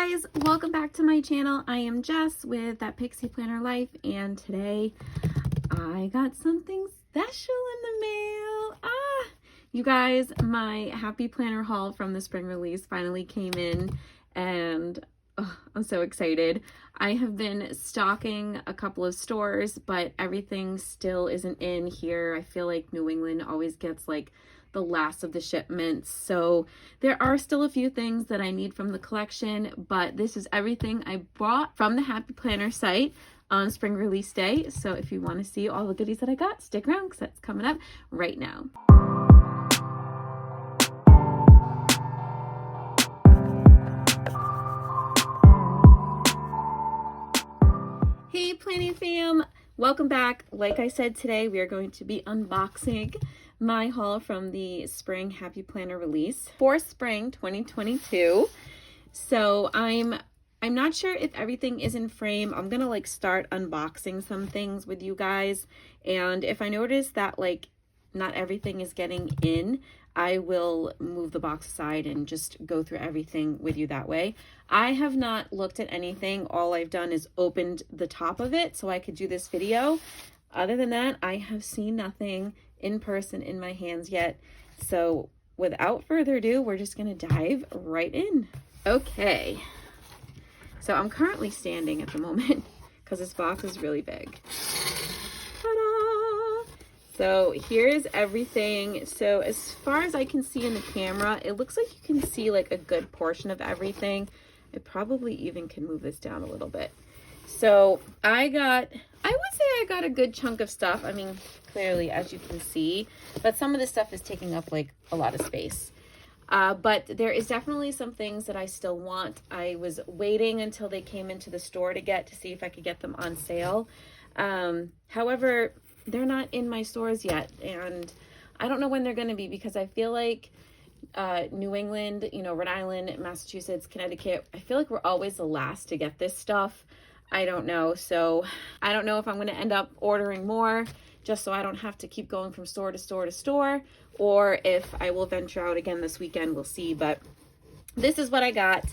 guys, welcome back to my channel. I am Jess with That Pixie Planner Life, and today I got something special in the mail. You guys, my Happy Planner haul from the spring release finally came in, and I'm so excited. I have been stalking a couple of stores, but everything still isn't in here. I feel like New England always gets like the last of the shipments, so there are still a few things that I need from the collection, but this is everything I bought from the Happy Planner site on spring release day. So if you want to see all the goodies that I got, stick around because that's coming up right now. Hey planneyFAM, welcome back. Like I said, today we are going to be unboxing my haul from the spring Happy Planner release for spring 2022. So I'm not sure if everything is in frame. I'm gonna like start unboxing some things with you guys, and if I notice that like not everything is getting in, I will move the box aside and just go through everything with you that way. I have not looked at anything. All I've done is opened the top of it so I could do this video. Other than that, I have seen nothing in person in my hands yet. So without further ado, we're just gonna dive right in. Okay, so I'm currently standing at the moment because this box is really big. Ta-da! So here's everything. So as far as I can see in the camera, it looks like you can see like a good portion of everything. I probably even can move this down a little bit. So I would say I got a good chunk of stuff. I mean, clearly, as you can see, but some of this stuff is taking up like a lot of space. But there is definitely some things that I still want. I was waiting until they came into the store to see if I could get them on sale. However, they're not in my stores yet, and I don't know when they're going to be, because I feel like New England, Rhode Island, Massachusetts, Connecticut, I feel like we're always the last to get this stuff. I don't know. So I don't know if I'm going to end up ordering more just so I don't have to keep going from store to store to store, or if I will venture out again this weekend. We'll see. But this is what I got,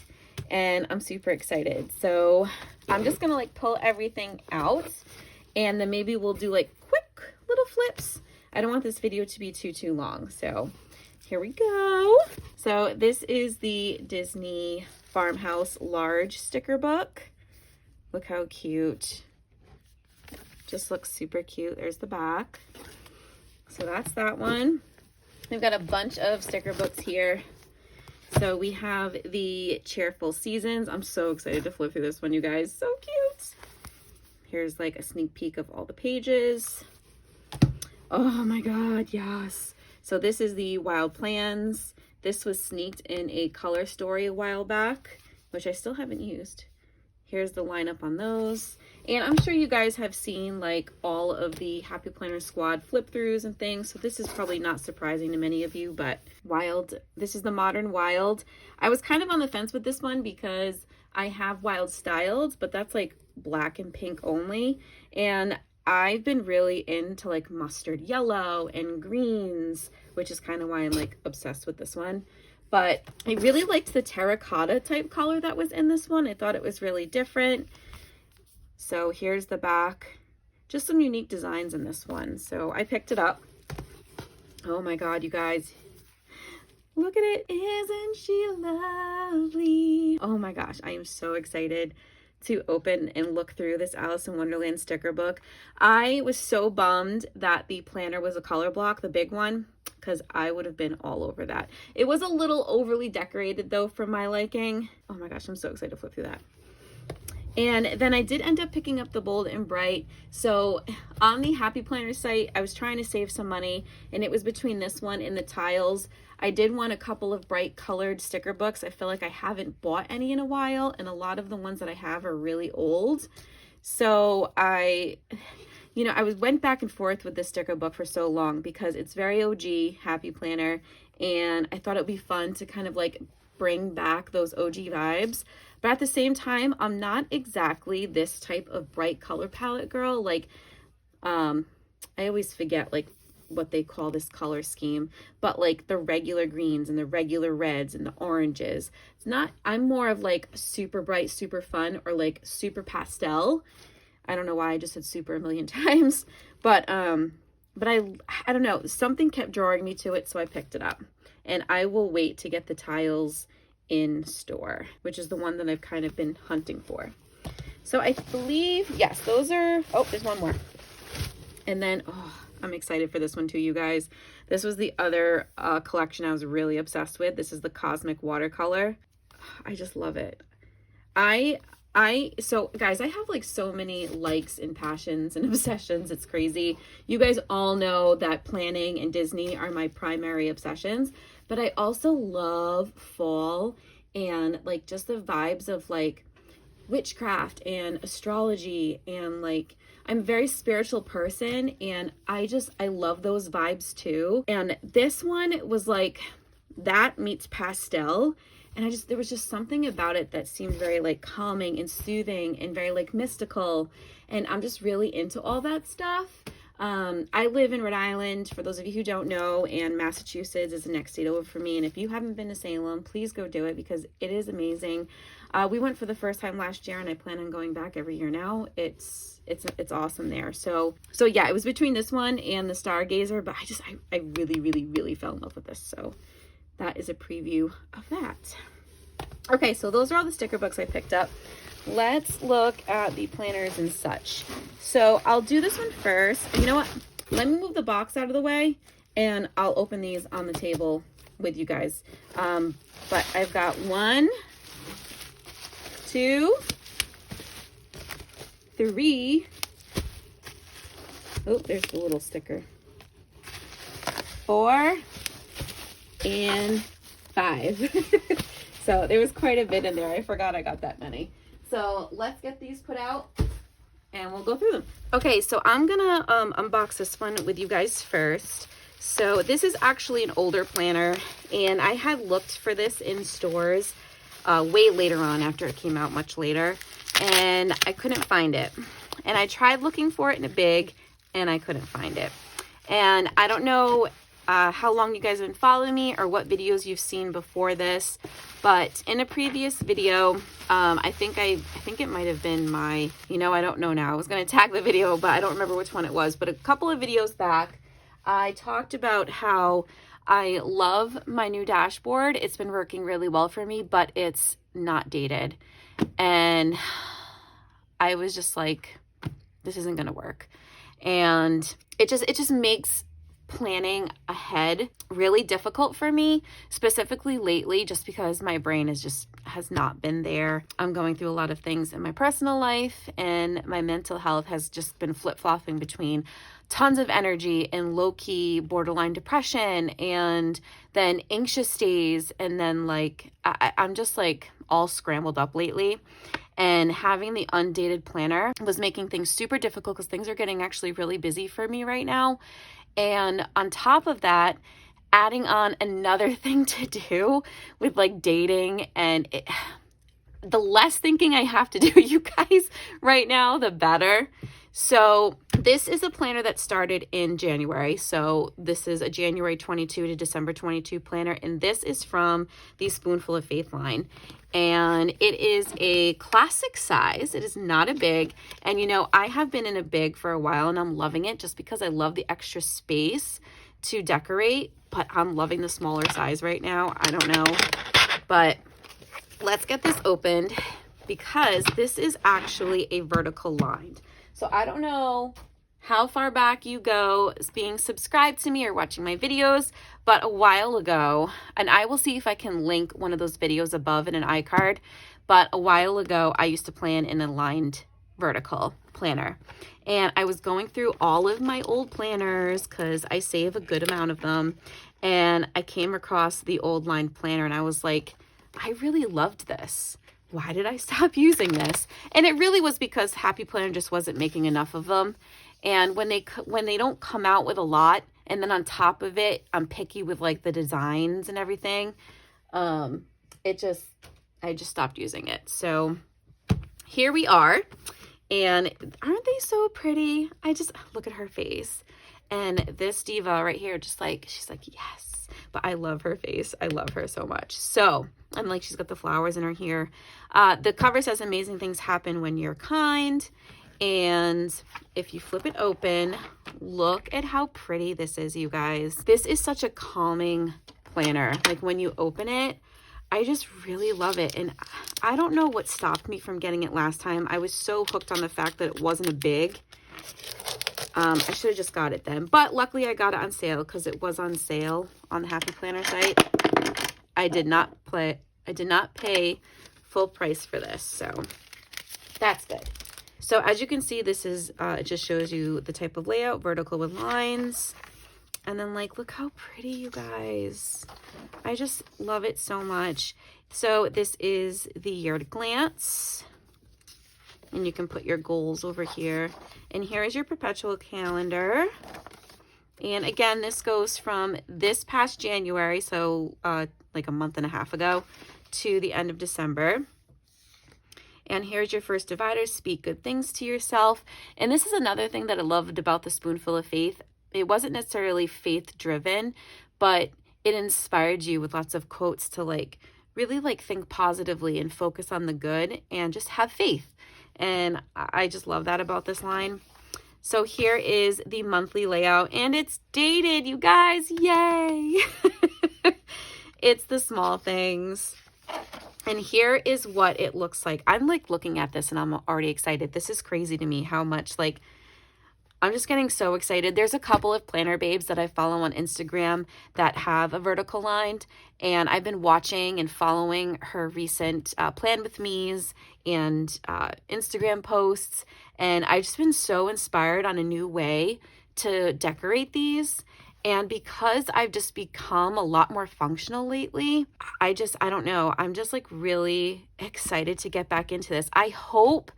and I'm super excited. So I'm just going to like pull everything out, and then maybe we'll do like quick little flips. I don't want this video to be too long. So here we go. So this is the Disney Farmhouse large sticker book. Look how cute. Just looks super cute. There's the back. So that's that one. We've got a bunch of sticker books here. So we have the Cheerful Seasons. I'm so excited to flip through this one, you guys. So cute. Here's like a sneak peek of all the pages. Oh my God, yes. So this is the Wild Plans. This was sneaked in a color story a while back, which I still haven't used. Here's the lineup on those. And I'm sure you guys have seen like all of the Happy Planner Squad flip throughs and things. So this is probably not surprising to many of you, but Wild, this is the Modern Wild. I was kind of on the fence with this one because I have Wild Styled, but that's like black and pink only. And I've been really into like mustard yellow and greens, which is kind of why I'm like obsessed with this one. But I really liked the terracotta type color that was in this one. I thought it was really different. So here's the back. Just some unique designs in this one. So I picked it up. Oh my God, you guys. Look at it. Isn't she lovely? Oh my gosh, I am so excited to open and look through this Alice in Wonderland sticker book. I was so bummed that the planner was a color block, the big one, because I would have been all over that. It was a little overly decorated though for my liking. Oh my gosh, I'm so excited to flip through that. And then I did end up picking up the Bold and Bright. So on the Happy Planner site, I was trying to save some money, and it was between this one and the tiles. I did want a couple of bright colored sticker books. I feel like I haven't bought any in a while, and a lot of the ones that I have are really old. So I went back and forth with this sticker book for so long because it's very OG Happy Planner, and I thought it would be fun to kind of like bring back those OG vibes. But at the same time, I'm not exactly this type of bright color palette girl. Like, I always forget like what they call this color scheme, but like the regular greens and the regular reds and the oranges. It's not, I'm more of like super bright, super fun, or like super pastel. I don't know why I just said super a million times, but I don't know, something kept drawing me to it, so I picked it up. And I will wait to get the tiles in store, which is the one that I've kind of been hunting for. So I believe, yes, those are, oh, there's one more. And then, oh, I'm excited for this one too, you guys. This was the other collection I was really obsessed with. This is the Cosmic Watercolor. I just love it. So guys, I have like so many likes and passions and obsessions. It's crazy. You guys all know that planning and Disney are my primary obsessions, but I also love fall and like just the vibes of like witchcraft and astrology, and like I'm a very spiritual person, and I love those vibes too. And this one was like that meets pastel, and there was just something about it that seemed very like calming and soothing and very like mystical, and I'm just really into all that stuff. I live in Rhode Island, for those of you who don't know, and Massachusetts is the next state over for me. And if you haven't been to Salem, please go do it, because it is amazing. We went for the first time last year, and I plan on going back every year now. It's awesome there. So yeah, it was between this one and the Stargazer, but I really, really, really fell in love with this. So that is a preview of that. Okay, so those are all the sticker books I picked up. Let's look at the planners and such. So I'll do this one first. And you know what? Let me move the box out of the way, and I'll open these on the table with you guys. But I've got 1, 2, 3. Oh, there's the little sticker. 4 and 5. So there was quite a bit in there. I forgot I got that many. So let's get these put out and we'll go through them. Okay, so I'm gonna unbox this one with you guys first. So this is actually an older planner, and I had looked for this in stores way later on, after it came out much later, and I couldn't find it. And I tried looking for it in a big, and I couldn't find it. And I don't know how long you guys have been following me or what videos you've seen before this, but in a previous video, I think it might have been my, I don't know now. I was going to tag the video, but I don't remember which one it was. But a couple of videos back, I talked about how I love my new dashboard. It's been working really well for me, but it's not dated. And I was just like, this isn't going to work. And it just makes planning ahead really difficult for me, specifically lately, just because my brain has not been there. I'm going through a lot of things in my personal life, and my mental health has just been flip-flopping between tons of energy and low-key borderline depression, and then anxious days, and then like I'm just like all scrambled up lately. And having the undated planner was making things super difficult, because things are getting actually really busy for me right now. And on top of that, adding on another thing to do with like dating, and the less thinking I have to do, you guys, right now, the better. So this is a planner that started in January. So this is a January 22 to December 22 planner. And this is from the Spoonful of Faith line. And it is a classic size. It is not a big. And I have been in a big for a while, and I'm loving it just because I love the extra space to decorate. But I'm loving the smaller size right now. I don't know. But let's get this opened, because this is actually a vertical lined. So I don't know how far back you go as being subscribed to me or watching my videos, but a while ago, and I will see if I can link one of those videos above in an iCard, but a while ago, I used to plan in a lined vertical planner. And I was going through all of my old planners, because I save a good amount of them, and I came across the old lined planner, and I was like, I really loved this. Why did I stop using this? And it really was because Happy Planner just wasn't making enough of them. And when they don't come out with a lot, and then on top of it, I'm picky with like the designs and everything, I just stopped using it. So here we are. And aren't they so pretty? I just look at her face. And this diva right here, just like, she's like, yes. But I love her face. I love her so much. So, and like, she's got the flowers in her hair. The cover says amazing things happen when you're kind. And if you flip it open, look at how pretty this is, you guys. This is such a calming planner. Like, when you open it, I just really love it. And I don't know what stopped me from getting it last time. I was so hooked on the fact that it wasn't a big. I should have just got it then. But luckily I got it on sale because it was on sale on the Happy Planner site. I did not pay full price for this. So that's good. So as you can see, this is, it just shows you the type of layout, vertical with lines. And then, like, look how pretty, you guys. I just love it so much. So this is the year at a glance. And you can put your goals over here. And here is your perpetual calendar. And again, this goes from this past January, so like a month and a half ago, to the end of December. And here's your first divider, speak good things to yourself. And this is another thing that I loved about the Spoonful of Faith. It wasn't necessarily faith driven, but it inspired you with lots of quotes to like really like think positively and focus on the good and just have faith. And I just love that about this line. So here is the monthly layout, and it's dated, you guys. Yay. It's the small things. And here is what it looks like. I'm like looking at this and I'm already excited. This is crazy to me how much, like, I'm just getting so excited. There's a couple of planner babes that I follow on Instagram that have a vertical lined, and I've been watching and following her recent Plan With Me's and Instagram posts, and I've just been so inspired on a new way to decorate these. And because I've just become a lot more functional lately, I don't know, I'm just like really excited to get back into this. I hope,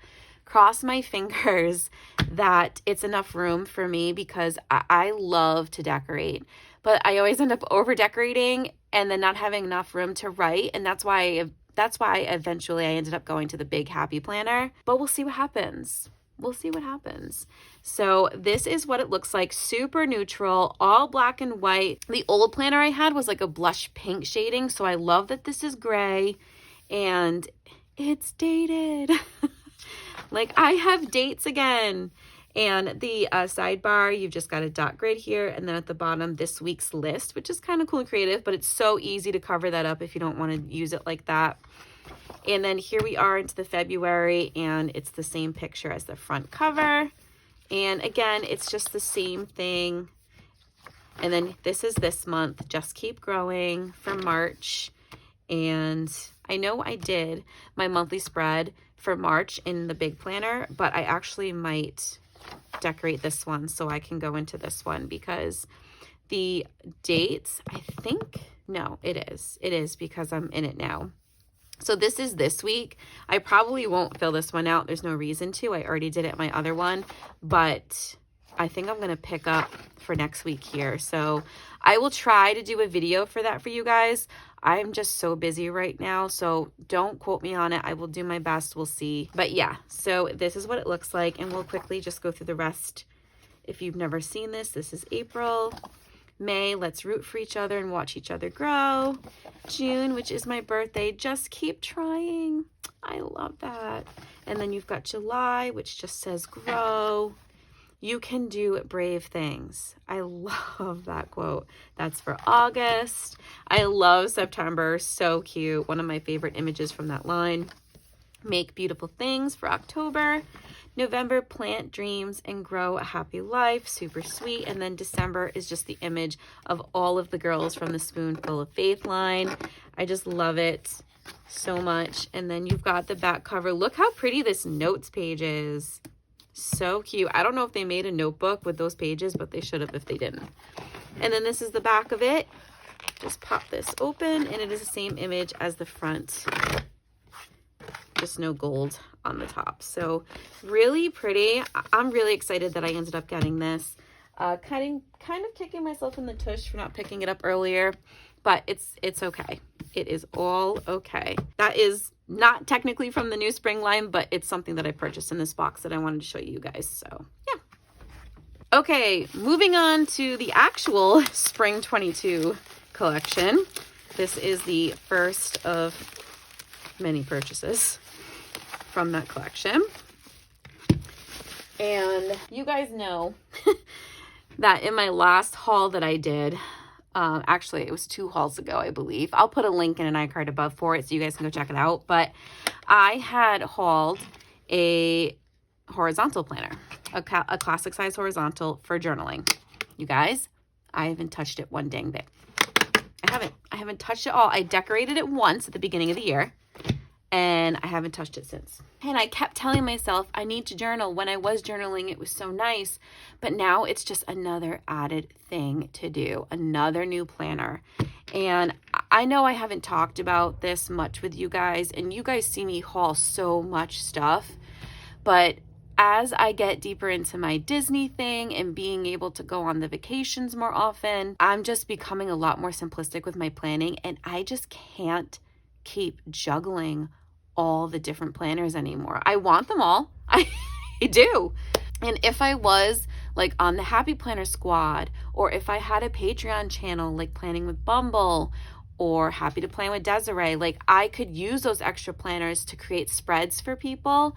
cross my fingers, that it's enough room for me, because I love to decorate, but I always end up over decorating and then not having enough room to write. And that's why eventually I ended up going to the big Happy Planner, but we'll see what happens. We'll see what happens. So this is what it looks like. Super neutral, all black and white. The old planner I had was like a blush pink shading. So I love that this is gray and it's dated. Like, I have dates again. And the sidebar, you've just got a dot grid here. And then at the bottom, this week's list, which is kind of cool and creative, but it's so easy to cover that up if you don't want to use it like that. And then here we are into the February, and it's the same picture as the front cover. And again, it's just the same thing. And then this is this month, Just Keep Growing, for March. And I know I did my monthly spread for March in the big planner, but I actually might decorate this one so I can go into this one, because the dates, I think, no, it is because I'm in it now. So this is this week. I probably won't fill this one out. There's no reason to. I already did it at my other one, but I think I'm going to pick up for next week here. So I will try to do a video for that for you guys. I'm just so busy right now, so don't quote me on it. I will do my best. We'll see. But yeah, so this is what it looks like, and we'll quickly just go through the rest. If you've never seen this, this is April. May, let's root for each other and watch each other grow. June, which is my birthday, just keep trying. I love that. And then you've got July, which just says grow. You can do brave things. I love that quote. That's for August. I love September. So cute. One of my favorite images from that line. Make beautiful things for October. November, plant dreams and grow a happy life. Super sweet. And then December is just the image of all of the girls from the Spoonful of Faith line. I just love it so much. And then you've got the back cover. Look how pretty this notes page is. So cute. I don't know if they made a notebook with those pages, but they should have if they didn't. And then this is the back of it. Just pop this open, and it is the same image as the front. Just no gold on the top. So really pretty. I'm really excited that I ended up getting this. Kind of kicking myself in the tush for not picking it up earlier, but it's okay. It is all okay. That is not technically from the new spring line, but it's something that I purchased in this box that I wanted to show you guys. So yeah. Okay, moving on to the actual Spring 22 collection. This is the first of many purchases from that collection. And you guys know that in my last haul that I did, actually it was 2 hauls ago, I believe. I'll put a link in an iCard above for it so you guys can go check it out. But I had hauled a horizontal planner, a classic size horizontal for journaling. You guys, I haven't touched it one dang bit. I haven't touched it all. I decorated it once at the beginning of the year, and I haven't touched it since. And I kept telling myself I need to journal. When I was journaling, it was so nice, but now it's just another added thing to do, another new planner. And I know I haven't talked about this much with you guys, and you guys see me haul so much stuff, but as I get deeper into my Disney thing and being able to go on the vacations more often, I'm just becoming a lot more simplistic with my planning, and I just can't keep juggling all the different planners anymore. I want them all. I do. And if I was like on the Happy Planner squad, or if I had a Patreon channel like Planning with Bumble or Happy to Plan with Desiree, like I could use those extra planners to create spreads for people.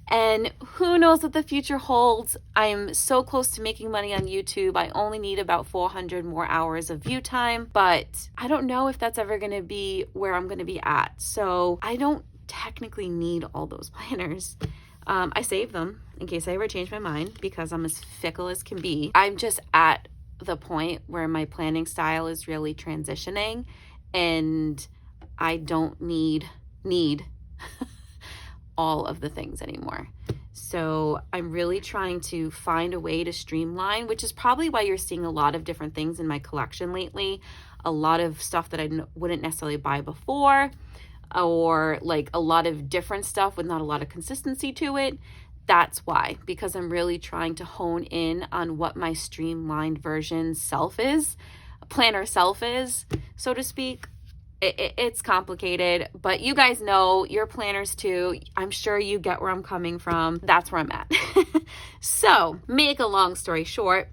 And who knows what the future holds. I'm so close to making money on YouTube. I only need about 400 more hours of view time, but I don't know if that's ever going to be where I'm going to be at. So I don't technically need all those planners. I save them in case I ever change my mind because I'm as fickle as can be. I'm just at the point where my planning style is really transitioning, and I don't need all of the things anymore. So I'm really trying to find a way to streamline, which is probably why you're seeing a lot of different things in my collection lately. A lot of stuff that I wouldn't necessarily buy before, or like a lot of different stuff with not a lot of consistency to it. That's why, because I'm really trying to hone in on what my streamlined version self is, planner self is, so to speak. It's complicated, but you guys know, you're planners too. I'm sure you get where I'm coming from. That's where I'm at. So, make a long story short,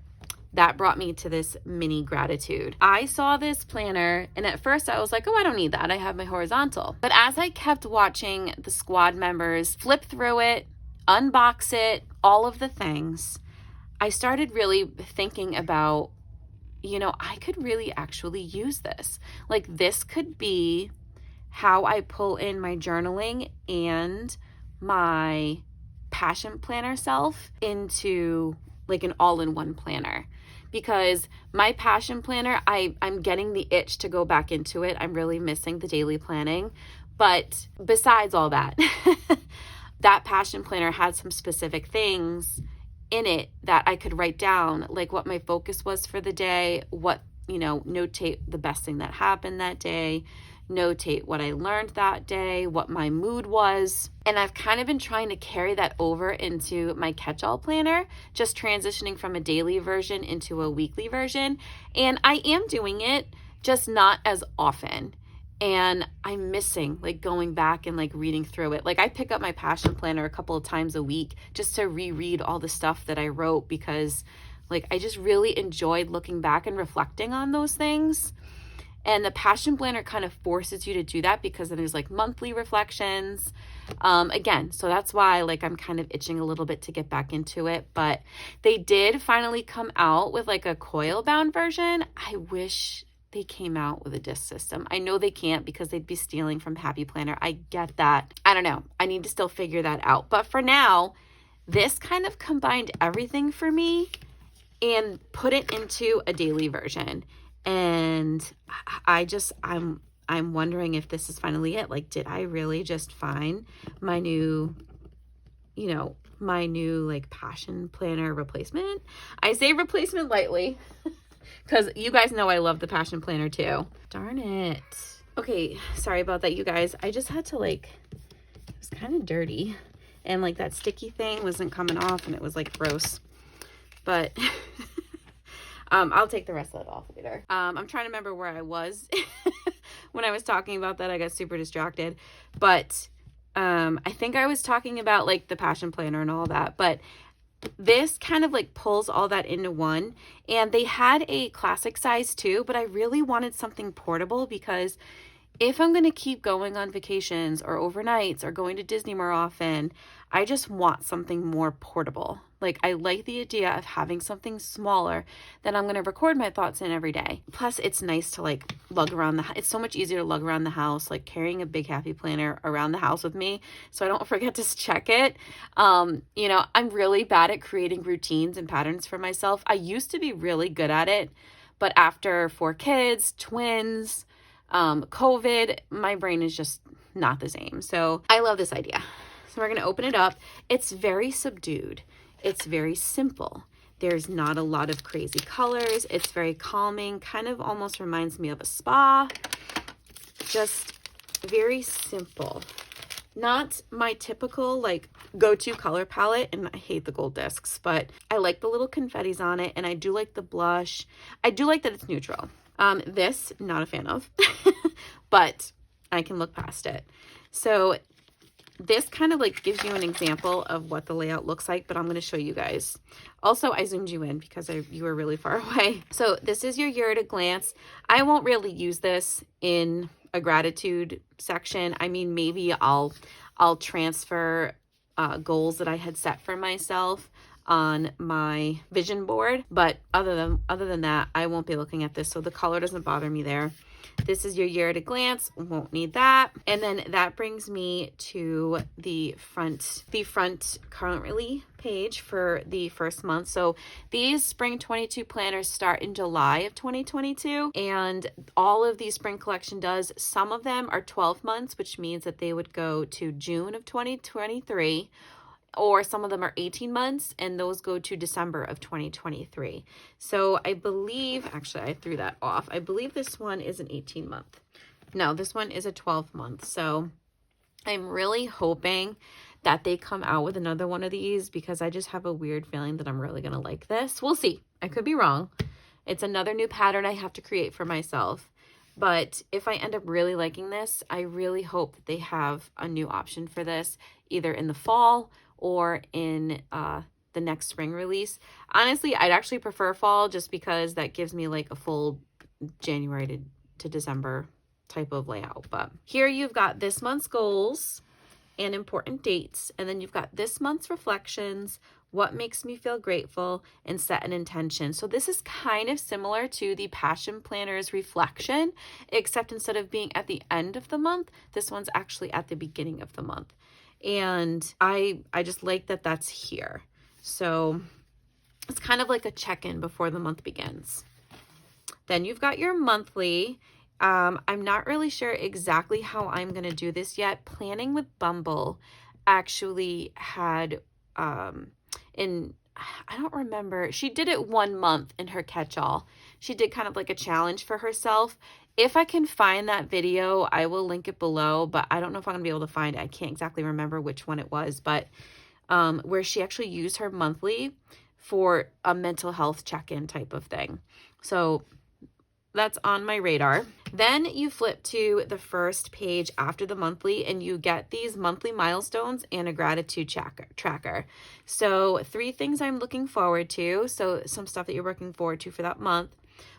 that brought me to this mini gratitude. I saw this planner, and at first I was like, oh, I don't need that. I have my horizontal. But as I kept watching the squad members flip through it, unbox it, all of the things, I started really thinking about, you know, I could really actually use this. Like, this could be how I pull in my journaling and my passion planner self into like an all-in-one planner. Because my passion planner, I'm getting the itch to go back into it. I'm really missing the daily planning. But besides all that, that passion planner had some specific things in it that I could write down, like what my focus was for the day, what, you know, notate the best thing that happened that day, notate what I learned that day, what my mood was. And I've kind of been trying to carry that over into my catch-all planner, just transitioning from a daily version into a weekly version. And I am doing it, just not as often. And I'm missing like going back and like reading through it. Like, I pick up my passion planner a couple of times a week just to reread all the stuff that I wrote, because like I just really enjoyed looking back and reflecting on those things. And the passion planner kind of forces you to do that, because then there's like monthly reflections. Again, so that's why like I'm kind of itching a little bit to get back into it. But they did finally come out with like a coil bound version. I wish they came out with a disc system. I know they can't because they'd be stealing from Happy Planner. I get that. I don't know. I need to still figure that out. But for now, this kind of combined everything for me and put it into a daily version. And I'm wondering if this is finally it. Like, did I really just find my new, you know, my new like passion planner replacement? I say replacement lightly because you guys know I love the passion planner too. Darn it. Okay, sorry about that, you guys. I just had to like, it was kind of dirty, and like that sticky thing wasn't coming off, and it was like gross. But I'll take the rest of it off later. I'm trying to remember where I was when I was talking about that. I got super distracted, but I think I was talking about like the passion planner and all that. But this kind of like pulls all that into one. And they had a classic size too, but I really wanted something portable because if I'm going to keep going on vacations or overnights or going to Disney more often, I just want something more portable. Like, I like the idea of having something smaller that I'm going to record my thoughts in every day. Plus, it's nice to like lug around it's so much easier to lug around the house, like carrying a big happy planner around the house with me so I don't forget to check it. You know, I'm really bad at creating routines and patterns for myself. I used to be really good at it, but after 4 kids, twins, COVID, my brain is just not the same. So I love this idea. So we're going to open it up. It's very subdued. It's very simple. There's not a lot of crazy colors. It's very calming, kind of almost reminds me of a spa. Just very simple. Not my typical like go-to color palette, and I hate the gold discs, but I like the little confettis on it, and I do like the blush. I do like that it's neutral. This, not a fan of, but I can look past it. So this kind of like gives you an example of what the layout looks like, but I'm going to show you guys. Also, I zoomed you in because you were really far away. So this is your year at a glance. I won't really use this in a gratitude section. I mean, maybe I'll transfer goals that I had set for myself on my vision board, but other than that, I won't be looking at this, so the color doesn't bother me there. This is your year at a glance. Won't need that. And then that brings me to the front currently page for the first month. So these spring 22 planners start in July of 2022, and all of the spring collection does. Some of them are 12 months, which means that they would go to June of 2023. Or some of them are 18 months, and those go to December of 2023. So I believe, actually, I threw that off. I believe this one is an 18 month. No, this one is a 12 month. So I'm really hoping that they come out with another one of these because I just have a weird feeling that I'm really going to like this. We'll see. I could be wrong. It's another new pattern I have to create for myself. But if I end up really liking this, I really hope that they have a new option for this, either in the fall or in the next spring release. Honestly, I'd actually prefer fall just because that gives me like a full January to December type of layout. But here you've got this month's goals and important dates, and then you've got this month's reflections, what makes me feel grateful, and set an intention. So this is kind of similar to the Passion Planner's reflection, except instead of being at the end of the month, this one's actually at the beginning of the month. And I just like that that's here. So it's kind of like a check-in before the month begins. Then you've got your monthly. I'm not really sure exactly how I'm going to do this yet. Planning with Bumble actually had, I don't remember. She did it 1 month in her catch-all. She did kind of like a challenge for herself. If I can find that video, I will link it below, but I don't know if I'm going to be able to find it. I can't exactly remember which one it was, but where she actually used her monthly for a mental health check-in type of thing. So that's on my radar. Then you flip to the first page after the monthly, and you get these monthly milestones and a gratitude tracker. So 3 things I'm looking forward to. So some stuff that you're looking forward to for that month.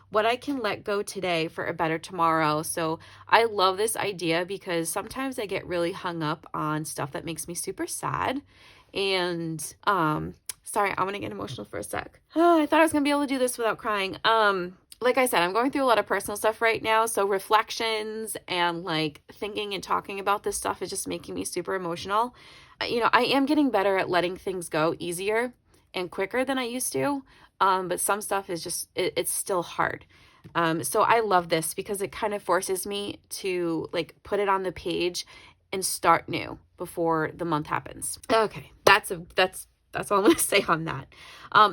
What I can let go today for a better tomorrow. So I love this idea because sometimes I get really hung up on stuff that makes me super sad. And sorry, I'm gonna get emotional for a sec. Oh, I thought I was gonna be able to do this without crying. Like I said, I'm going through a lot of personal stuff right now. So reflections and like thinking and talking about this stuff is just making me super emotional. You know, I am getting better at letting things go easier and quicker than I used to. But some stuff is just, it's still hard. So I love this because it kind of forces me to like put it on the page and start new before the month happens. Okay. That's all I'm going to say on that.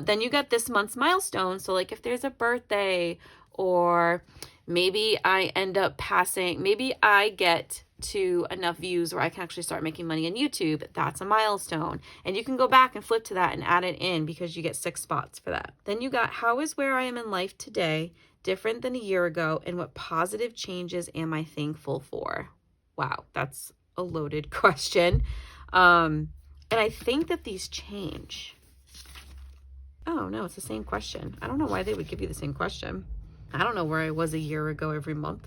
Then you got this month's milestone. So like if there's a birthday, or maybe I end up passing, maybe I get to enough views where I can actually start making money on YouTube, that's a milestone. And you can go back and flip to that and add it in because you get 6 spots for that. Then you got how is where I am in life today different than a year ago, and what positive changes am I thankful for? Wow, that's a loaded question. And I think that these change. Oh, no, it's the same question. I don't know why they would give you the same question. I don't know where I was a year ago every month.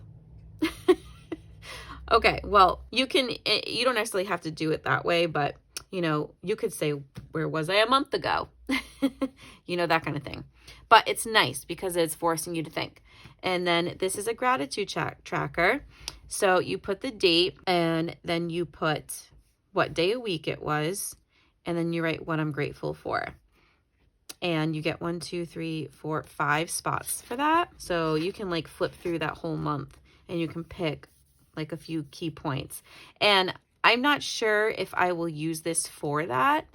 Okay, well, you don't necessarily have to do it that way, but, you know, you could say, where was I a month ago? You know, that kind of thing. But it's nice because it's forcing you to think. And then this is a gratitude tracker. So you put the date and then you put what day of week it was. And then you write what I'm grateful for. And you get 1, 2, 3, 4, 5 spots for that. So you can like flip through that whole month and you can pick like a few key points. And I'm not sure if I will use this for that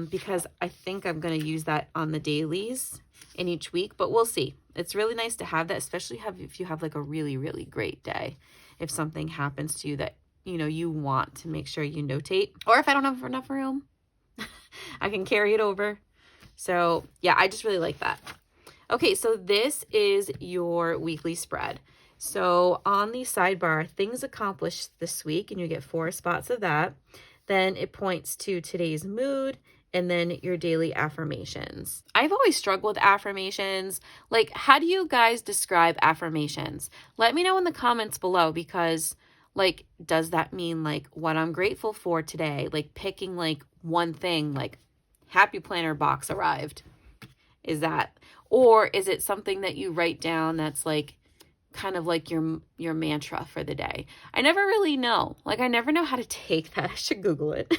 because I think I'm going to use that on the dailies in each week, but we'll see. It's really nice to have that, especially if you have like a really, really great day. If something happens to you that, you know, you want to make sure you notate, or if I don't have enough room, I can carry it over. So yeah, I just really like that. Okay, so this is your weekly spread. So on the sidebar, things accomplished this week, and you get 4 spots of that. Then it points to today's mood and then your daily affirmations. I've always struggled with affirmations. Like, how do you guys describe affirmations? Let me know in the comments below, because like, does that mean like what I'm grateful for today? Like picking like one thing, like happy planner box arrived. Is that, or is it something that you write down that's like kind of like your mantra for the day? I never really know. Like, I never know how to take that. I should Google it.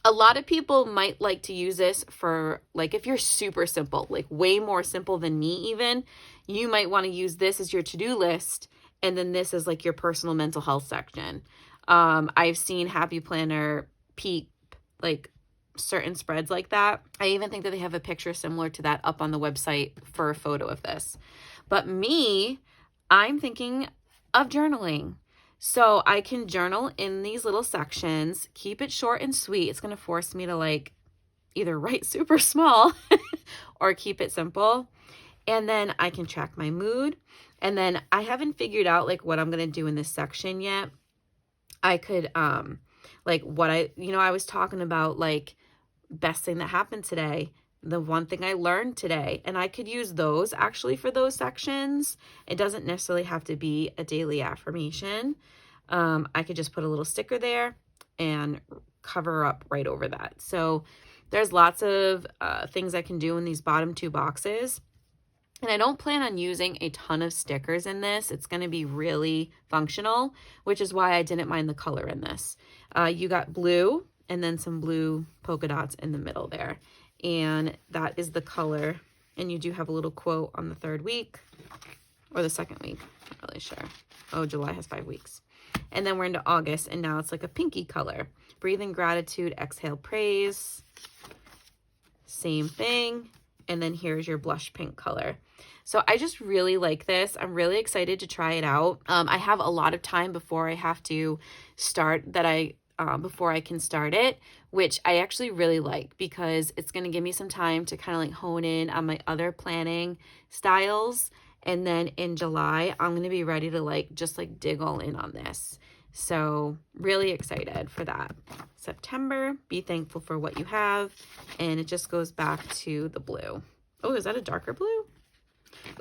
A lot of people might like to use this for like, if you're super simple, like way more simple than me even, you might want to use this as your to-do list. And then this is like your personal mental health section. I've seen Happy Planner peak like certain spreads like that. I even think that they have a picture similar to that up on the website for a photo of this. But me, I'm thinking of journaling. So I can journal in these little sections, keep it short and sweet. It's going to force me to like either write super small or keep it simple. And then I can track my mood. And then I haven't figured out like what I'm going to do in this section yet. I could, like what I was talking about, like best thing that happened today, the one thing I learned today, and I could use those actually for those sections. It doesn't necessarily have to be a daily affirmation. I could just put a little sticker there and cover up right over that. So there's lots of things I can do in these bottom 2 boxes. And I don't plan on using a ton of stickers in this. It's going to be really functional, which is why I didn't mind the color in this. You got blue and then some blue polka dots in the middle there. And that is the color. And you do have a little quote on the 3rd week or the 2nd week. Not really sure. Oh, July has 5 weeks. And then we're into August, and now it's like a pinky color. Breathe in gratitude, exhale praise. Same thing. And then here's your blush pink color. So I just really like this. I'm really excited to try it out. I have a lot of time before I have to start before I can start it, which I actually really like because it's going to give me some time to kind of like hone in on my other planning styles. And then in July, I'm going to be ready to like, just like dig all in on this. So really excited for that. September, be thankful for what you have. And it just goes back to the blue. Oh, is that a darker blue?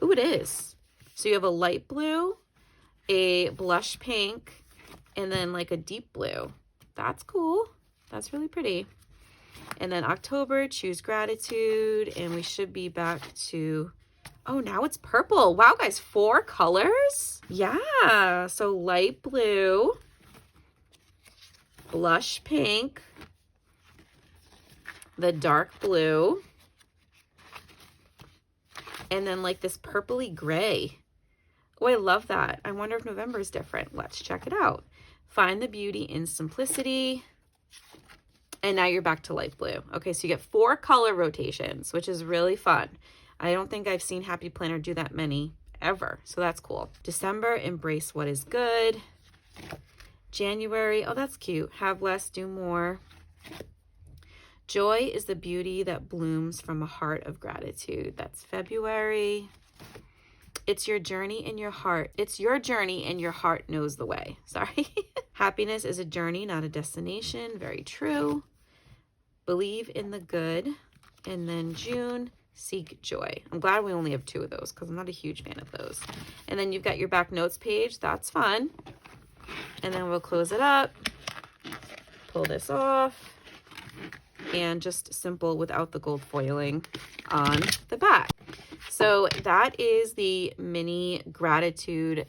Oh, it is. So you have a light blue, a blush pink, and then like a deep blue. That's cool. That's really pretty. And then October, choose gratitude. And we should be back to, oh, now it's purple. Wow, guys, 4 colors? Yeah. So light blue, blush pink, the dark blue, and then like this purpley gray. Oh, I love that. I wonder if November is different. Let's check it out. Find the beauty in simplicity. And now you're back to light blue. Okay, so you get 4 color rotations, which is really fun. I don't think I've seen Happy Planner do that many ever, so that's cool. December, embrace what is good. January, oh, that's cute. Have less, do more. Joy is the beauty that blooms from a heart of gratitude. That's February. It's your journey in your heart. It's your journey and your heart knows the way. Sorry. Happiness is a journey, not a destination. Very true. Believe in the good. And then June, Seek Joy. I'm glad we only have 2 of those because I'm not a huge fan of those. And then you've got your back notes page. That's fun. And then we'll close it up, pull this off, and just simple without the gold foiling on the back. So that is the mini gratitude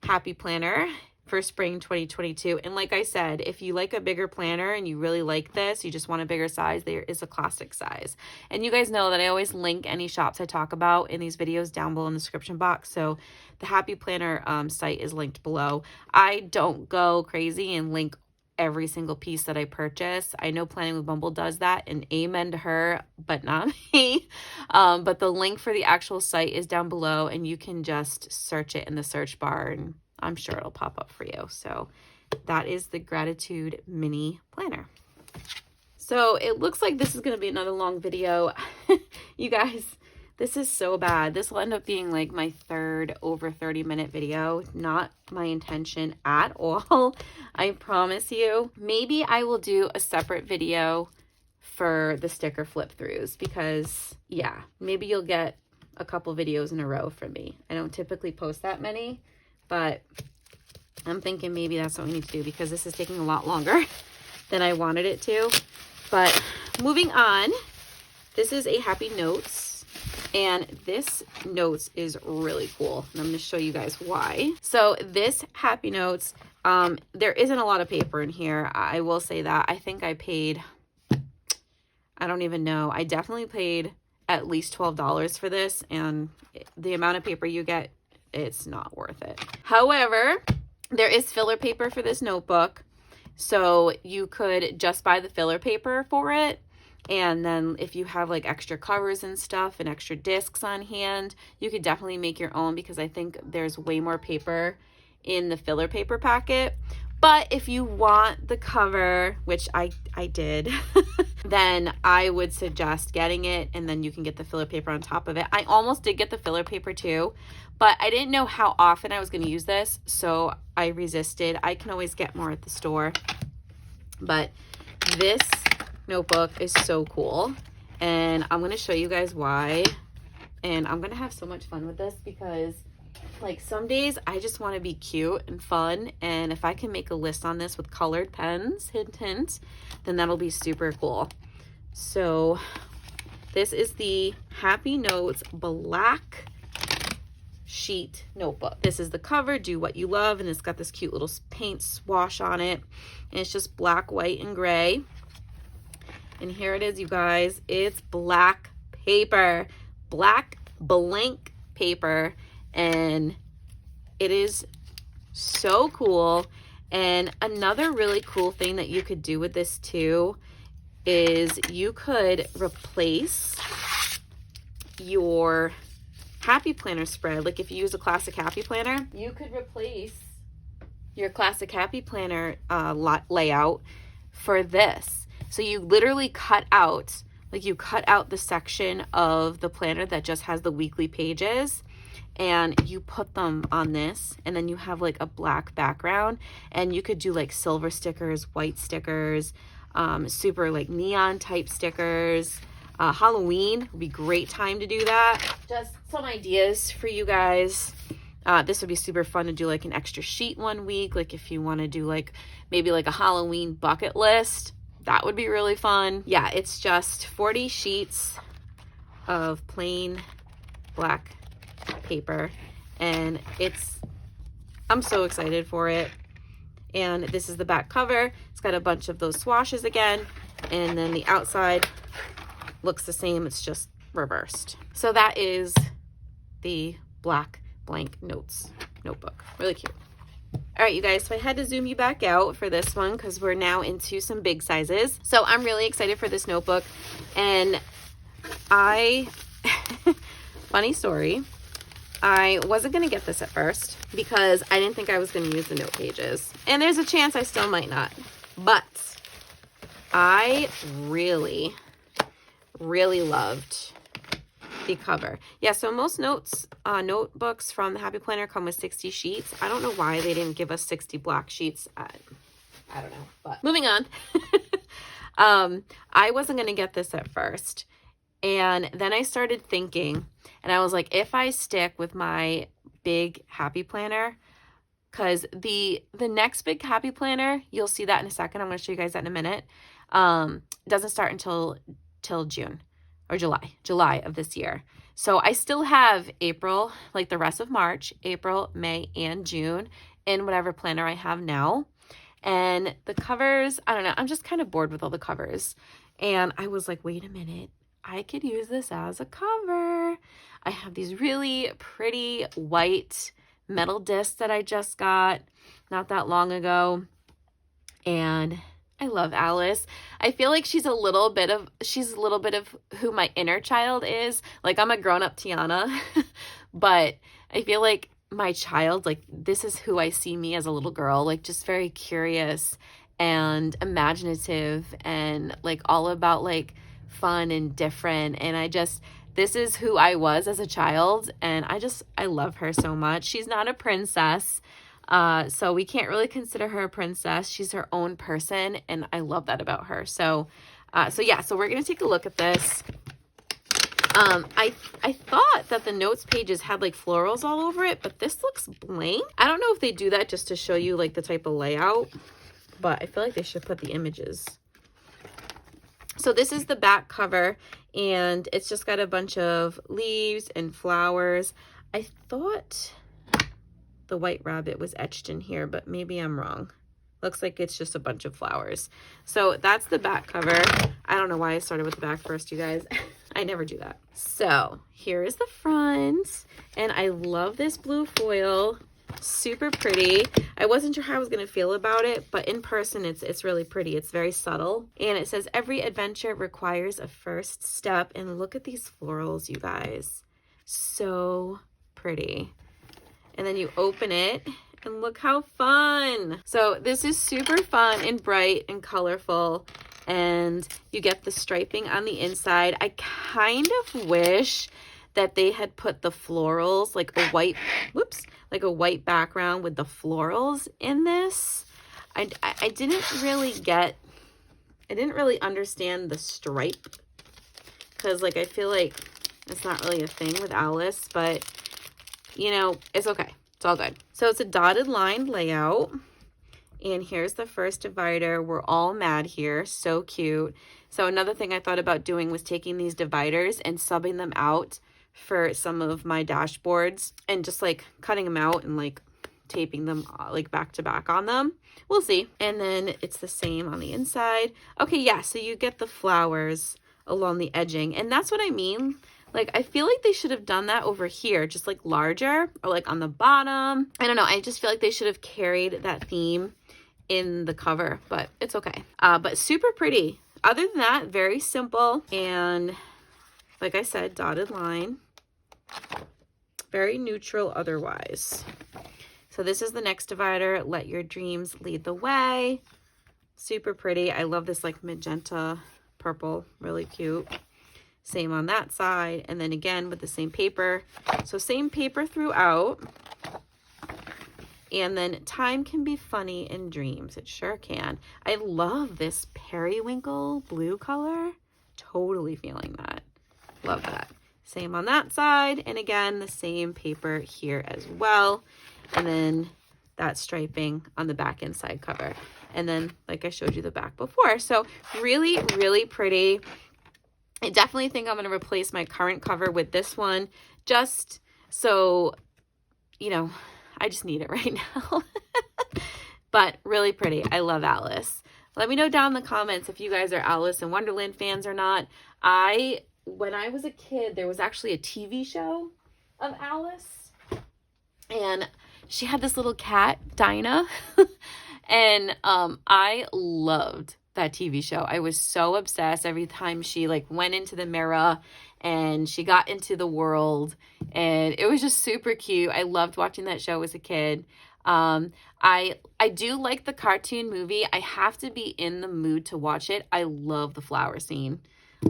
happy planner for spring 2022. And like I said, if you like a bigger planner and you really like this, you just want a bigger size, there is a classic size. And you guys know that I always link any shops I talk about in these videos down below in the description box. So the happy planner site is linked below. I don't go crazy and link every single piece that I purchase. I know Planning with Bumble does that, and amen to her, but not me. But the link for the actual site is down below, and you can just search it in the search bar and I'm sure it'll pop up for you. So that is the gratitude mini planner. So it looks like this is going to be another long video. You guys, this is so bad. This will end up being like my 3rd over 30-minute video. Not my intention at all. I promise you. Maybe I will do a separate video for the sticker flip throughs because yeah, maybe you'll get a couple videos in a row from me. I don't typically post that many, but I'm thinking maybe that's what we need to do because this is taking a lot longer than I wanted it to. But moving on, this is a Happy Notes, and this notes is really cool. And I'm going to show you guys why. So this Happy Notes, there isn't a lot of paper in here. I will say that. I think I paid, I don't even know. I definitely paid at least $12 for this, and the amount of paper you get, it's not worth it. However, there is filler paper for this notebook. So you could just buy the filler paper for it. And then if you have like extra covers and stuff and extra discs on hand, you could definitely make your own because I think there's way more paper in the filler paper packet. But if you want the cover, which I did, then I would suggest getting it, and then you can get the filler paper on top of it. I almost did get the filler paper too, but I didn't know how often I was going to use this, so I resisted. I can always get more at the store. But this notebook is so cool, and I'm going to show you guys why. And I'm going to have so much fun with this because like some days I just want to be cute and fun, and if I can make a list on this with colored pens, hint hint, then that'll be super cool. So this is the Happy Notes black sheet notebook. This is the cover, Do What You Love, and it's got this cute little paint swash on it, and it's just black, white, and gray. And here it is, you guys. It's black paper, black blank paper, and it is so cool. And another really cool thing that you could do with this too is you could replace your Happy Planner spread. Like if you use a classic Happy Planner, you could replace your classic Happy Planner layout for this. So you literally cut out, like you cut out the section of the planner that just has the weekly pages, and you put them on this, and then you have like a black background, and you could do like silver stickers, white stickers, super like neon type stickers. Halloween would be a great time to do that. Just some ideas for you guys. This would be super fun to do like an extra sheet one week. Like if you want to do like maybe like a Halloween bucket list, that would be really fun. Yeah, it's just 40 sheets of plain black paper, and I'm so excited for it. And this is the back cover. It's got a bunch of those swashes again, and then the outside looks the same, it's just reversed. So that is the black blank notes notebook. Really cute. All right, you guys, so I had to zoom you back out for this one because we're now into some big sizes. So I'm really excited for this notebook, and funny story, I wasn't going to get this at first because I didn't think I was going to use the note pages. And there's a chance I still might not. But I really, really loved the cover. Yeah, so most notebooks from the Happy Planner come with 60 sheets. I don't know why they didn't give us 60 black sheets. I don't know. But moving on. I wasn't going to get this at first. And then I started thinking, and I was like, if I stick with my big happy planner, because the next big happy planner, you'll see that in a second. I'm going to show you guys that in a minute. Doesn't start until June or July of this year. So I still have April, like the rest of March, April, May, and June in whatever planner I have now. And the covers, I don't know, I'm just kind of bored with all the covers. And I was like, wait a minute, I could use this as a cover. I have these really pretty white metal discs that I just got not that long ago. And I love Alice. I feel like she's a little bit of who my inner child is. Like, I'm a grown-up Tiana, but I feel like my child, like, this is who I see me as a little girl, like, just very curious and imaginative and like all about like fun and different. And this is who I was as a child, and I love her so much. She's not a princess, so we can't really consider her a princess. She's her own person, and I love that about her. So we're gonna take a look at this. I thought that the notes pages had like florals all over it, but this looks blank. I don't know if they do that just to show you like the type of layout, but I feel like they should put the images. So this is the back cover, and it's just got a bunch of leaves and flowers. I thought the white rabbit was etched in here, but maybe I'm wrong. Looks like it's just a bunch of flowers. So that's the back cover. I don't know why I started with the back first, you guys. I never do that. So here is the front, and I love this blue foil. Super pretty. I wasn't sure how I was going to feel about it, but in person it's really pretty. It's very subtle, and it says every adventure requires a first step. And look at these florals, you guys. So pretty. And then you open it, and look how fun. So this is super fun and bright and colorful, and you get the striping on the inside. I kind of wish that they had put the florals, like a white, like a white background with the florals in this. I didn't really understand the stripe, because like I feel like it's not really a thing with Alice, but you know, it's okay. It's all good. So it's a dotted line layout, and here's the first divider. We're all mad here. So cute. So another thing I thought about doing was taking these dividers and subbing them out for some of my dashboards and just like cutting them out and like taping them like back to back on them. We'll see. And then it's the same on the inside. Okay, yeah, so you get the flowers along the edging, and that's what I mean. Like, I feel like they should have done that over here, just like larger, or like on the bottom. I don't know. I just feel like they should have carried that theme in the cover, but it's okay. But super pretty. Other than that, very simple. And like I said, dotted line. Very neutral otherwise. So this is the next divider. Let your dreams lead the way. Super pretty. I love this like magenta purple. Really cute. Same on that side, and then again with the same paper. So same paper throughout. And then time can be funny in dreams. It sure can. I love this periwinkle blue color. Totally feeling that. Love that. Same on that side, and again the same paper here as well. And then that striping on the back inside cover. And then like I showed you the back before. So really, really pretty. I definitely think I'm going to replace my current cover with this one, just so, you know, I just need it right now. But really pretty. I love Alice. Let me know down in the comments if you guys are Alice in Wonderland fans or not. When I was a kid, there was actually a TV show of Alice, and she had this little cat, Dinah, and I loved that TV show. I was so obsessed every time she like went into the mirror and she got into the world, and it was just super cute. I loved watching that show as a kid. I do like the cartoon movie. I have to be in the mood to watch it. I love the flower scene.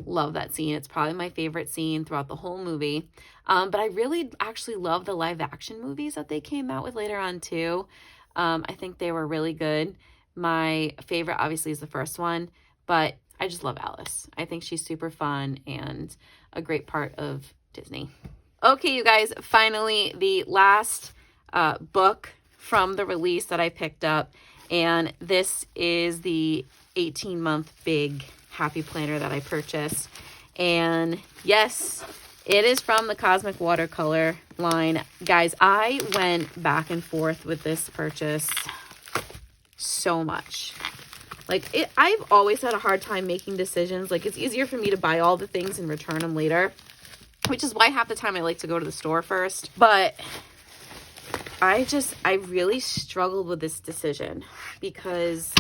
Love that scene. It's probably my favorite scene throughout the whole movie. But I really actually love the live action movies that they came out with later on too. I think they were really good. My favorite obviously is the first one, but I just love Alice. I think she's super fun and a great part of Disney. Okay, you guys, finally the last book from the release that I picked up, and this is the 18-month big happy planner that I purchased. And yes, it is from the Cosmic Watercolor line. Guys, I went back and forth with this purchase so much. Like, I've always had a hard time making decisions. Like, it's easier for me to buy all the things and return them later, which is why half the time I like to go to the store first. But I really struggled with this decision because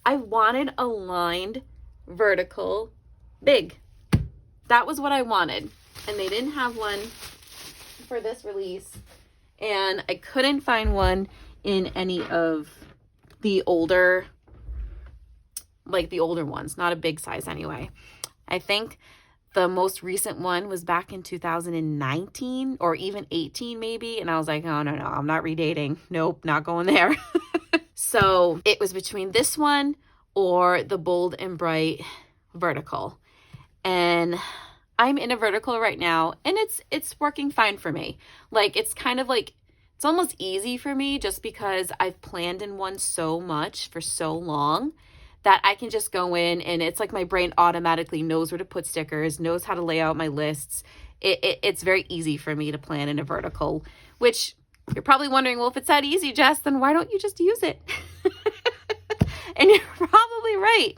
I wanted a lined vertical big. That was what I wanted. And they didn't have one for this release. And I couldn't find one in any of the older, like the older ones, not a big size anyway. I think the most recent one was back in 2019 or even 18 maybe. And I was like, oh, no, I'm not redating. Nope, not going there. So it was between this one or the Bold and Bright vertical. And I'm in a vertical right now, and it's working fine for me. Like, it's kind of like, it's almost easy for me just because I've planned in one so much for so long that I can just go in and it's like my brain automatically knows where to put stickers, knows how to lay out my lists. It's very easy for me to plan in a vertical, which you're probably wondering, well, if it's that easy, Jess, then why don't you just use it? And you're probably right.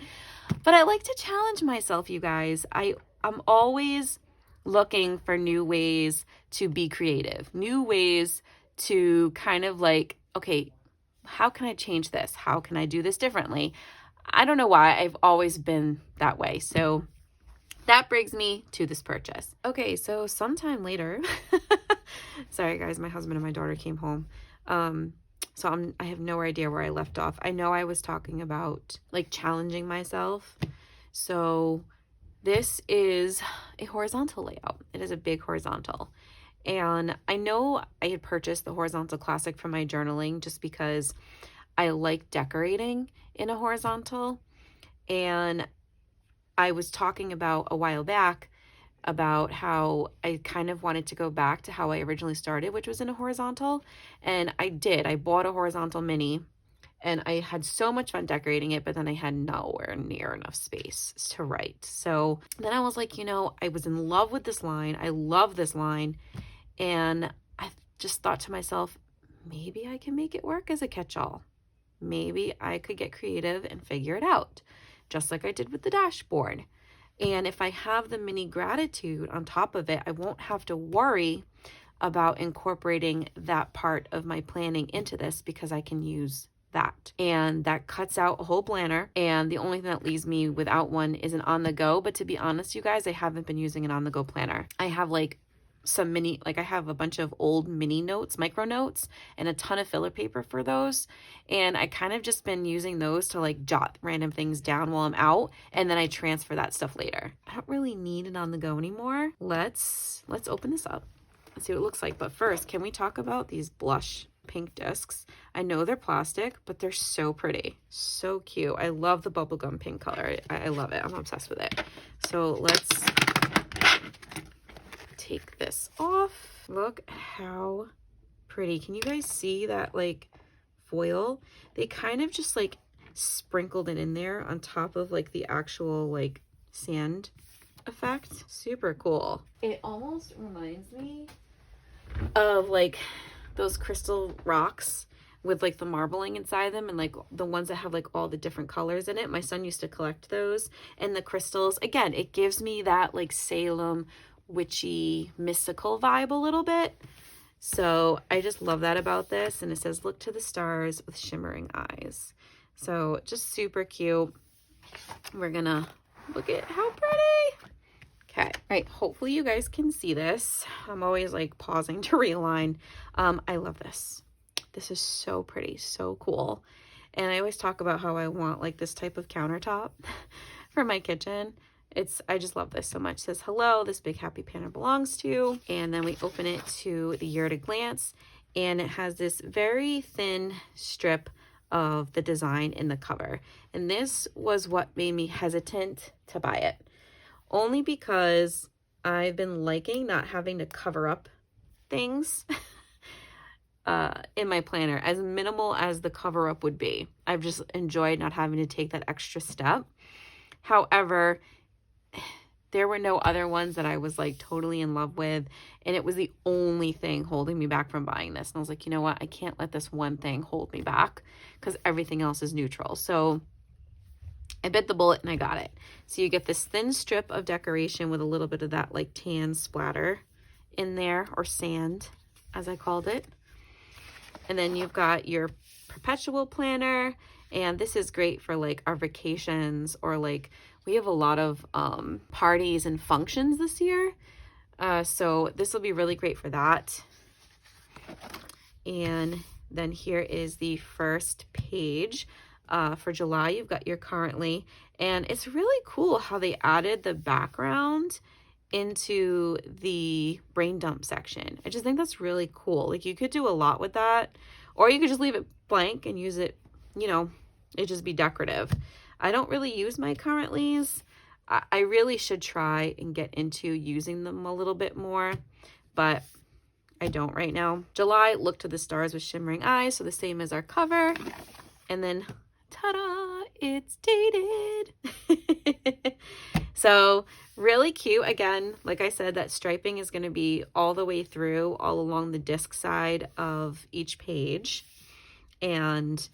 But I like to challenge myself, you guys. I'm always looking for new ways to be creative, new ways to kind of like, okay, how can I change this? How can I do this differently? I don't know why. I've always been that way. So that brings me to this purchase. Okay, so sometime later, sorry guys, my husband and my daughter came home. So I have no idea where I left off. I know I was talking about like challenging myself. So this is a horizontal layout. It is a big horizontal. And I know I had purchased the horizontal classic for my journaling just because I like decorating in a horizontal. And I was talking about a while back about how I kind of wanted to go back to how I originally started, which was in a horizontal. And I did. I bought a horizontal mini and I had so much fun decorating it, but then I had nowhere near enough space to write. So then I was like, I was in love with this line. I love this line. And I just thought to myself, maybe I can make it work as a catch-all. Maybe I could get creative and figure it out, just like I did with the dashboard. And if I have the mini gratitude on top of it, I won't have to worry about incorporating that part of my planning into this because I can use that. And that cuts out a whole planner. And the only thing that leaves me without one is an on-the-go. But to be honest, you guys, I haven't been using an on-the-go planner. I have I have a bunch of old mini notes, micro notes, and a ton of filler paper for those. And I kind of just been using those to like jot random things down while I'm out. And then I transfer that stuff later. I don't really need it on the go anymore. Let's open this up. Let's see what it looks like. But first, can we talk about these blush pink discs? I know they're plastic, but they're so pretty. So cute. I love the bubblegum pink color. I love it. I'm obsessed with it. So let's take this off. Look how pretty. Can you guys see that like foil? They kind of just like sprinkled it in there on top of like the actual like sand effect. Super cool. It almost reminds me of like those crystal rocks with like the marbling inside them and like the ones that have like all the different colors in it. My son used to collect those, and the crystals, again, it gives me that like Salem witchy mystical vibe a little bit. So I just love that about this. And it says, look to the stars with shimmering eyes. So just super cute. We're gonna look at how pretty. Okay, all right, hopefully you guys can see this. I'm always like pausing to realign. I love this. This is so pretty, so cool. And I always talk about how I want like this type of countertop for my kitchen. I just love this so much. It says, hello, this big happy planner belongs to you. And then we open it to the year at a glance. And it has this very thin strip of the design in the cover. And this was what made me hesitant to buy it. Only because I've been liking not having to cover up things in my planner, as minimal as the cover up would be. I've just enjoyed not having to take that extra step. However, there were no other ones that I was like totally in love with, and it was the only thing holding me back from buying this. And I was like, you know what? I can't let this one thing hold me back because everything else is neutral. So I bit the bullet and I got it. So you get this thin strip of decoration with a little bit of that like tan splatter in there, or sand as I called it. And then you've got your perpetual planner, and this is great for like our vacations, or like we have a lot of parties and functions this year. So this will be really great for that. And then here is the first page. For July, you've got your currently, and it's really cool how they added the background into the brain dump section. I just think that's really cool. Like, you could do a lot with that, or you could just leave it blank and use it, you know, it just be decorative. I don't really use my currentlies. I really should try and get into using them a little bit more, but I don't right now. July, Look to the Stars with Shimmering Eyes, so the same as our cover. And then ta-da, it's dated. So really cute. Again, like I said, that striping is going to be all the way through, all along the disc side of each page. And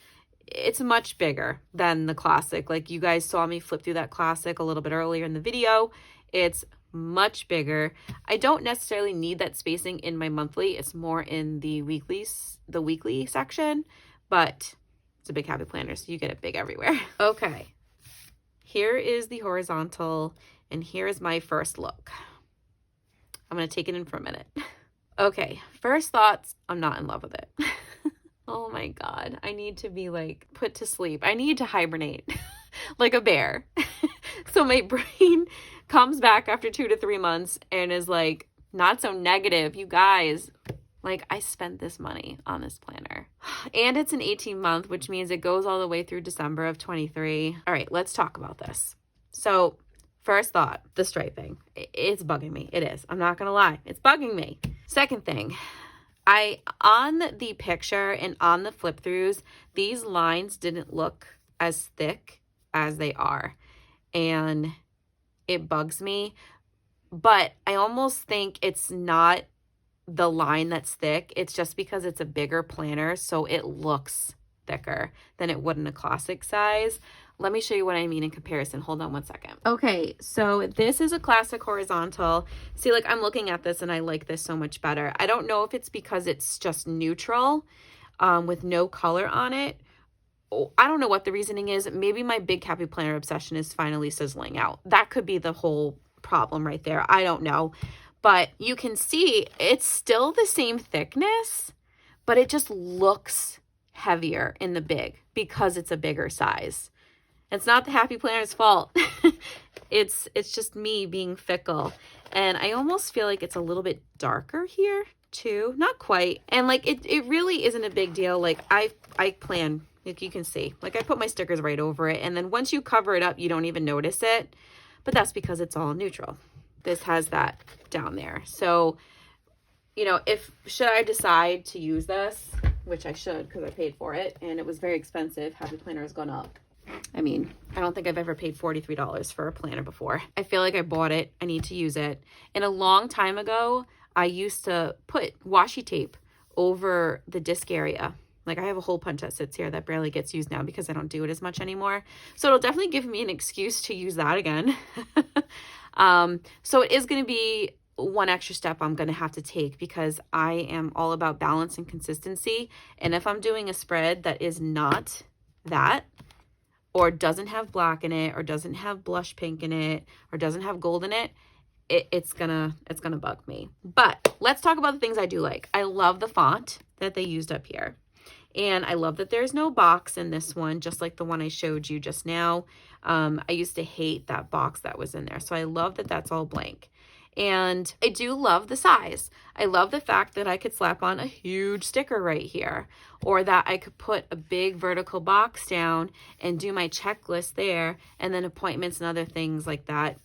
it's much bigger than the classic. Like, you guys saw me flip through that classic a little bit earlier in the video. It's much bigger. I don't necessarily need that spacing in my monthly. It's more in the weekly section, but it's a big happy planner, so you get it big everywhere. Okay, here is the horizontal, and here is my first look. I'm going to take it in for a minute. Okay, first thoughts, I'm not in love with it. Oh my God, I need to be like put to sleep. I need to hibernate like a bear. So my brain comes back after 2 to 3 months and is like, not so negative, you guys. Like, I spent this money on this planner. And it's an 18-month, which means it goes all the way through December of 23. All right, let's talk about this. So first thought, the striping. It's bugging me. It is. I'm not going to lie. It's bugging me. Second thing, on the picture and on the flip throughs, these lines didn't look as thick as they are. And it bugs me. But I almost think it's not the line that's thick. It's just because it's a bigger planner, so it looks thicker than it would in a classic size. Let me show you what I mean in comparison. Hold on one second. Okay, so this is a classic horizontal. See, like, I'm looking at this and I like this so much better. I don't know if it's because it's just neutral with no color on it. I don't know what the reasoning is. Maybe my big happy planner obsession is finally sizzling out. That could be the whole problem right there. I don't know. But you can see it's still the same thickness, but it just looks heavier in the big because it's a bigger size. It's not the happy planner's fault. It's just me being fickle. And I almost feel like it's a little bit darker here too. Not quite. And like, it really isn't a big deal. Like, I plan, like you can see, like, I put my stickers right over it. And then once you cover it up, you don't even notice it. But that's because it's all neutral. This has that down there. So, you know, should I decide to use this, which I should because I paid for it and it was very expensive. Happy planner has gone up. I mean, I don't think I've ever paid $43 for a planner before. I feel like I bought it. I need to use it. And a long time ago, I used to put washi tape over the disc area. Like, I have a hole punch that sits here that barely gets used now because I don't do it as much anymore. So it'll definitely give me an excuse to use that again. So it is going to be one extra step I'm going to have to take because I am all about balance and consistency. And if I'm doing a spread that is not that, or doesn't have black in it, or doesn't have blush pink in it, or doesn't have gold in it, it's gonna bug me. But let's talk about the things I do like. I love the font that they used up here. And I love that there's no box in this one, just like the one I showed you just now. I used to hate that box that was in there. So I love that that's all blank. And I do love the size. I love the fact that I could slap on a huge sticker right here, or that I could put a big vertical box down and do my checklist there, and then appointments and other things like that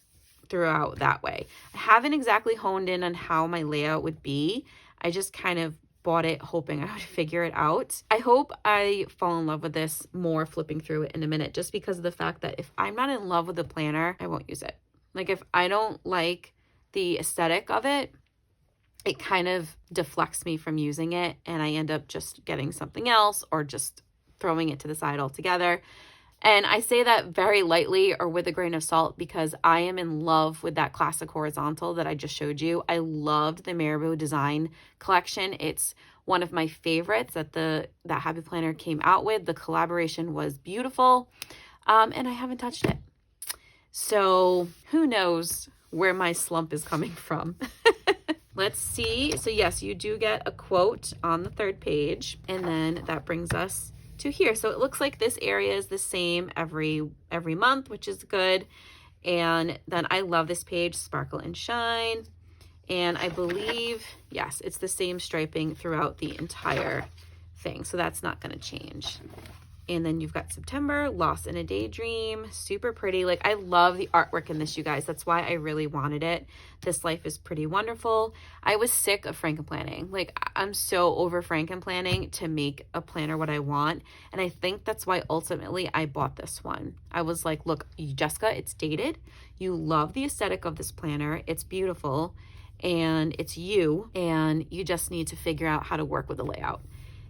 throughout that way. I haven't exactly honed in on how my layout would be. I just kind of bought it hoping I would figure it out. I hope I fall in love with this more flipping through it in a minute, just because of the fact that if I'm not in love with the planner, I won't use it. Like if I don't like the aesthetic of it, it kind of deflects me from using it, and I end up just getting something else or just throwing it to the side altogether. And I say that very lightly or with a grain of salt, because I am in love with that classic horizontal that I just showed you. I loved the Marabou design collection. It's one of my favorites that that Happy Planner came out with. The collaboration was beautiful, and I haven't touched it. So who knows where my slump is coming from. Let's see. So yes, you do get a quote on the 3rd page, and then that brings us to here. So it looks like this area is the same every month, which is good. And then I love this page, Sparkle and Shine. And I believe, yes, it's the same striping throughout the entire thing. So that's not going to change. And then you've got September, Lost in a Daydream, super pretty. Like I love the artwork in this, you guys. That's why I really wanted it. This Life is Pretty Wonderful. I was sick of frankenplanning. Like I'm so over frankenplanning to make a planner what I want. And I think that's why ultimately I bought this one. I was like, look, Jessica, it's dated. You love the aesthetic of this planner. It's beautiful and it's you, and you just need to figure out how to work with the layout.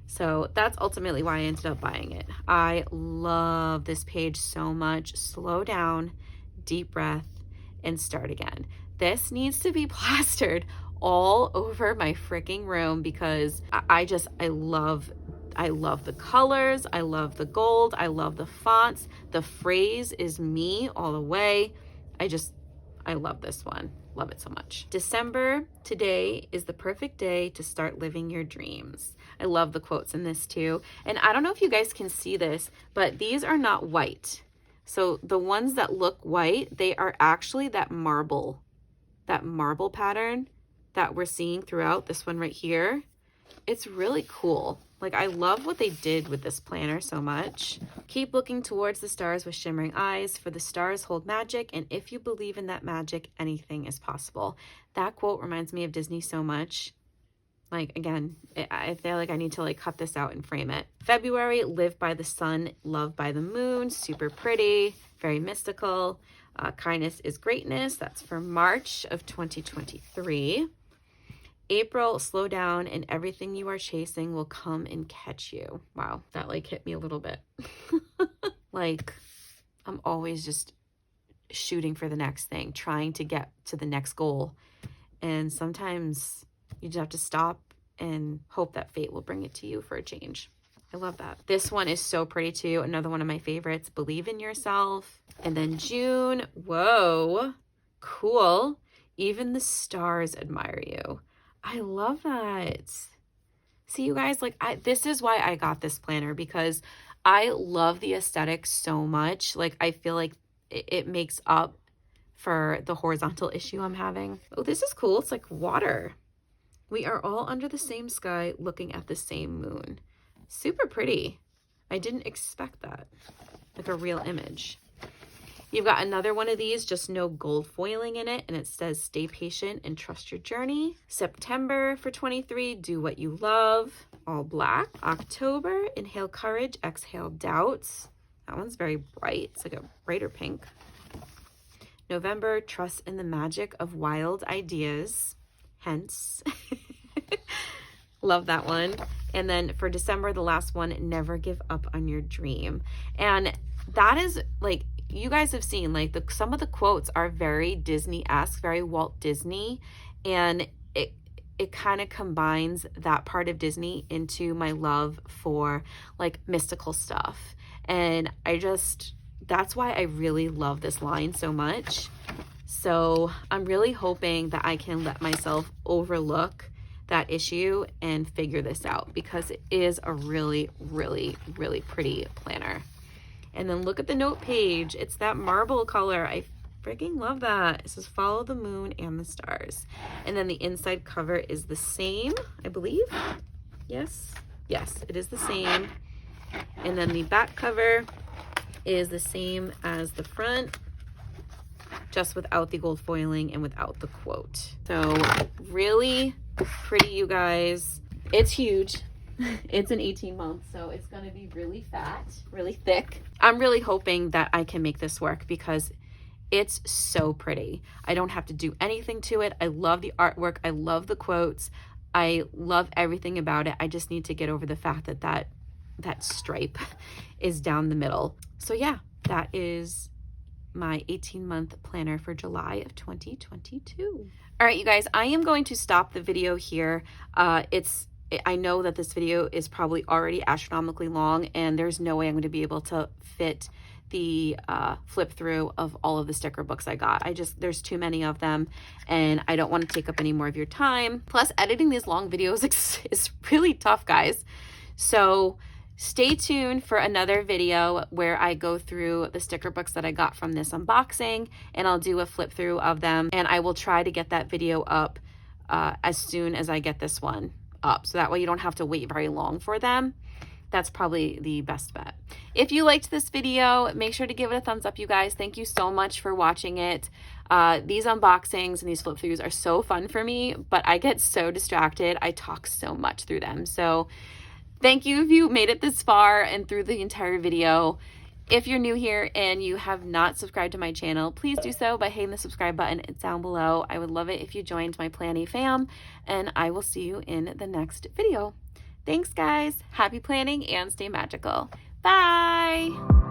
So that's ultimately why I ended up buying it. I love this page so much. Slow down, deep breath, and start again. This needs to be plastered all over my freaking room, because I love the colors. I love the gold. I love the fonts. The phrase is me all the way. I love this one. Love it so much. December, today is the perfect day to start living your dreams. I love the quotes in this too. And I don't know if you guys can see this, but these are not white. So the ones that look white, they are actually that marble pattern that we're seeing throughout this one right here. It's really cool. Like I love what they did with this planner so much. Keep looking towards the stars with shimmering eyes, for the stars hold magic, and if you believe in that magic, anything is possible. That quote reminds me of Disney so much. Like again, I feel like I need to like cut this out and frame it. February, Live by the Sun, Love by the Moon, super pretty, very mystical. Kindness is Greatness, that's for March of 2023. April, Slow down and everything you are chasing will come and catch you. Wow, that like hit me a little bit. Like I'm always just shooting for the next thing, trying to get to the next goal. And sometimes you just have to stop and hope that fate will bring it to you for a change. I love that. This one is so pretty too. Another one of my favorites, Believe in Yourself. And then June, whoa, cool. Even the stars admire you. I love that. See, you guys, like this is why I got this planner, because I love the aesthetic so much. Like I feel like it makes up for the horizontal issue I'm having. Oh, this is cool. It's like water. We are all under the same sky looking at the same moon. Super pretty. I didn't expect that. Like a real image. You've got another one of these, just no gold foiling in it, and it says stay patient and trust your journey. September for 23, do what you love, all black. October, inhale courage, exhale doubts. That one's very bright. It's like a brighter pink. November, trust in the magic of wild ideas, hence. Love that one. And then for December, the last one, never give up on your dream. And that is like, you guys have seen like some of the quotes are very Disney-esque, very Walt Disney, and it kind of combines that part of Disney into my love for like mystical stuff. And that's why I really love this line so much. So I'm really hoping that I can let myself overlook that issue and figure this out, because it is a really, really, really pretty planner. And then look at the note page. It's that marble color. I freaking love that. It says follow the moon and the stars. And then the inside cover is the same, I believe. Yes, it is the same. And then the back cover is the same as the front, just without the gold foiling and without the quote. So really pretty, you guys. It's huge. It's an 18-month, so it's gonna be really fat, really thick. I'm really hoping that I can make this work because it's so pretty. I don't have to do anything to it. I love the artwork. I love the quotes. I love everything about it. I just need to get over the fact that that stripe is down the middle. So yeah, that is my 18-month planner for July of 2022. All right, you guys, I am going to stop the video here. I know that this video is probably already astronomically long, and there's no way I'm going to be able to fit the flip through of all of the sticker books I got. There's too many of them, and I don't want to take up any more of your time. Plus, editing these long videos is really tough, guys. So stay tuned for another video where I go through the sticker books that I got from this unboxing, and I'll do a flip through of them, and I will try to get that video up as soon as I get this one up, so that way you don't have to wait very long for them. That's probably the best bet. If you liked this video, make sure to give it a thumbs up, you guys. Thank you so much for watching it. These unboxings and these flip throughs are so fun for me, but I get so distracted. I talk so much through them. So thank you if you made it this far and through the entire video. If you're new here and you have not subscribed to my channel, please do so by hitting the subscribe button. It's down below. I would love it if you joined my planneyFAM, and I will see you in the next video. Thanks, guys. Happy planning and stay magical. Bye.